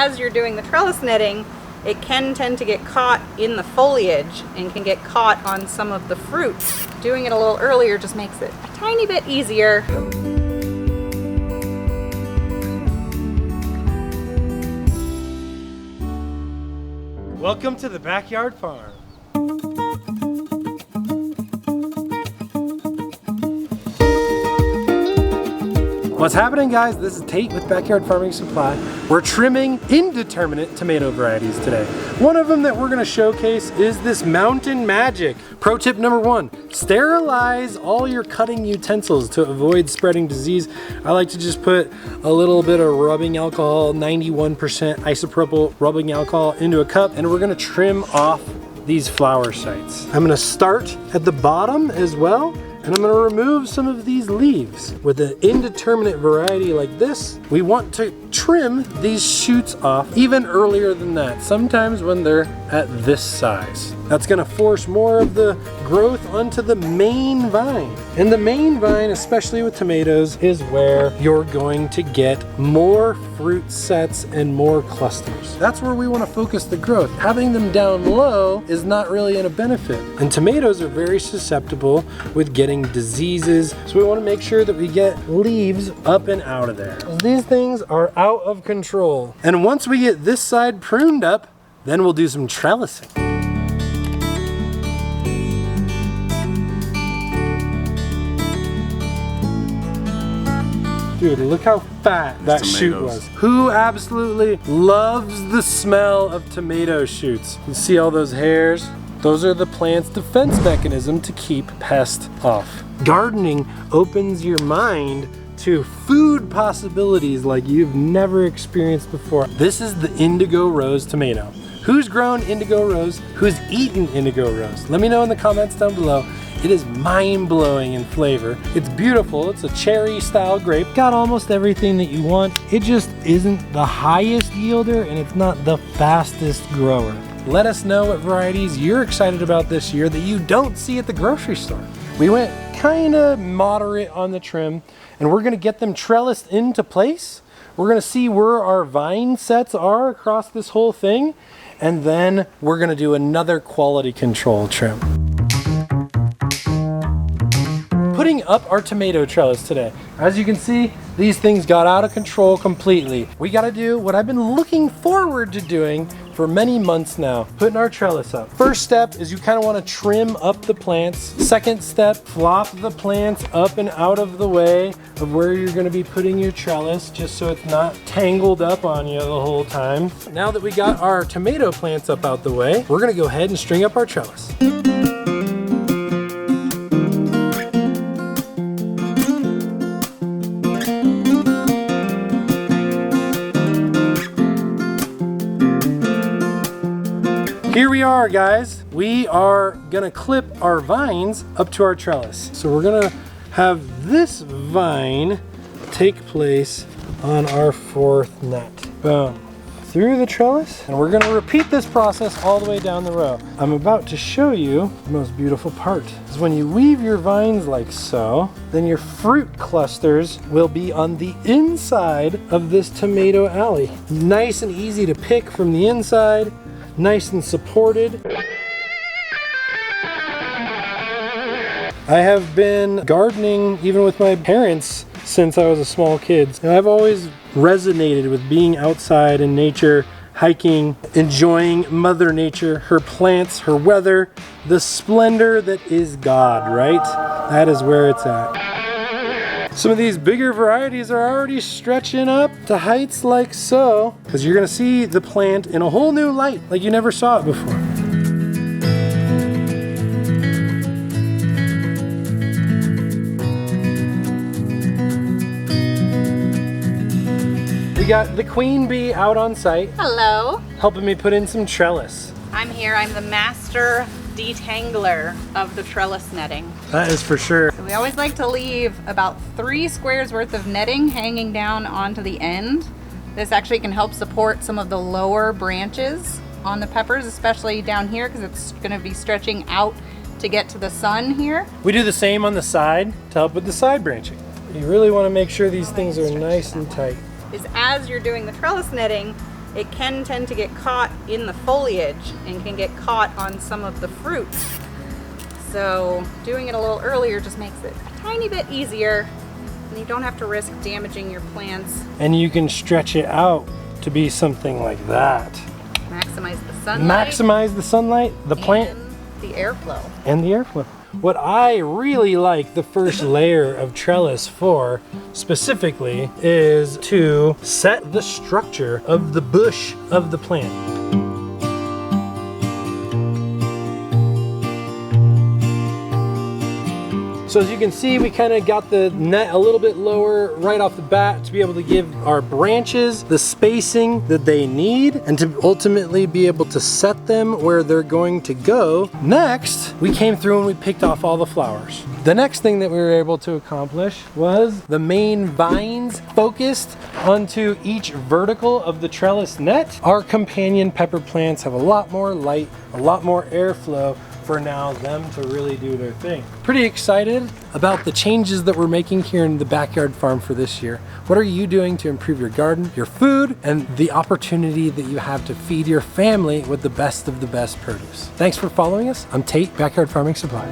as you're doing the trellis netting, it can tend to get caught in the foliage and can get caught on some of the fruit. Doing it a little earlier just makes it a tiny bit easier. Welcome to the backyard farm. What's happening, guys? This is Tate with Backyard Farming Supply. We're trimming indeterminate tomato varieties today. One of them that we're gonna showcase is this Mountain Magic. Pro tip number one, sterilize all your cutting utensils to avoid spreading disease. I like to just put a little bit of rubbing alcohol, 91% isopropyl rubbing alcohol into a cup, and we're gonna trim off these flower sites. I'm gonna start at the bottom as well, and I'm gonna remove some of these leaves. With an indeterminate variety like this, we want to trim these shoots off even earlier than that, sometimes when they're at this size. That's gonna force more of the growth onto the main vine. And the main vine, especially with tomatoes, is where you're going to get more fruit sets and more clusters. That's where we wanna focus the growth. Having them down low is not really a benefit. And tomatoes are very susceptible with getting diseases, so we wanna make sure that we get leaves up and out of there. These things are out of control. And once we get this side pruned up, then we'll do some trellising. Dude, look how fat that shoot was. Who absolutely loves the smell of tomato shoots? You see all those hairs? Those are the plant's defense mechanism to keep pests off. Gardening opens your mind to food possibilities like you've never experienced before. This is the indigo rose tomato. Who's grown indigo rose? Who's eaten indigo rose? Let me know in the comments down below. It is mind-blowing in flavor. It's beautiful. It's a cherry style grape. Got almost everything that you want. It just isn't the highest yielder and it's not the fastest grower. Let us know what varieties you're excited about this year that you don't see at the grocery store. We went kind of moderate on the trim, and we're gonna get them trellised into place. We're gonna see where our vine sets are across this whole thing, and then we're gonna do another quality control trim. Putting up our tomato trellis today. As you can see, these things got out of control completely. We gotta do what I've been looking forward to doing for many months now, putting our trellis up. First step is you kind of want to trim up the plants. Second step, flop the plants up and out of the way of where you're going to be putting your trellis, just so it's not tangled up on you the whole time. Now that we got our tomato plants up out the way, we're going to go ahead and string up our trellis. Here we are, guys. We are gonna clip our vines up to our trellis. So we're gonna have this vine take place on our fourth net. Boom. Through the trellis, and we're gonna repeat this process all the way down the row. I'm about to show you the most beautiful part. Is when you weave your vines like so, then your fruit clusters will be on the inside of this tomato alley. Nice and easy to pick from the inside. Nice and supported. I have been gardening even with my parents since I was a small kid. And I've always resonated with being outside in nature, hiking, enjoying Mother Nature, her plants, her weather, the splendor that is God, right? That is where it's at. Some of these bigger varieties are already stretching up to heights like so, because you're gonna see the plant in a whole new light, like you never saw it before. We got the queen bee out on site. Hello. Helping me put in some trellis. I'm here. I'm the master detangler of the trellis netting. That is for sure. So we always like to leave about 3 squares worth of netting hanging down onto the end. This actually can help support some of the lower branches on the peppers, especially down here, because it's going to be stretching out to get to the sun here. We do the same on the side to help with the side branching. You really want to make sure these things are nice and tight. Is as you're doing the trellis netting, it can tend to get caught in the foliage and can get caught on some of the fruit. So doing it a little earlier just makes it a tiny bit easier, and you don't have to risk damaging your plants. And you can stretch it out to be something like that. Maximize the sunlight. Maximize the sunlight, the plant, and the airflow. and the airflow. What I really like the first layer of trellis for specifically is to set the structure of the bush of the plant. So as you can see, we kind of got the net a little bit lower right off the bat to be able to give our branches the spacing that they need and to ultimately be able to set them where they're going to go. Next, we came through and we picked off all the flowers. The next thing that we were able to accomplish was the main vines focused onto each vertical of the trellis net. Our companion pepper plants have a lot more light, a lot more airflow for now them to really do their thing. Pretty excited about the changes that we're making here in the backyard farm for this year. What are you doing to improve your garden, your food, and the opportunity that you have to feed your family with the best of the best produce? Thanks for following us. I'm Tate, Backyard Farming Supply.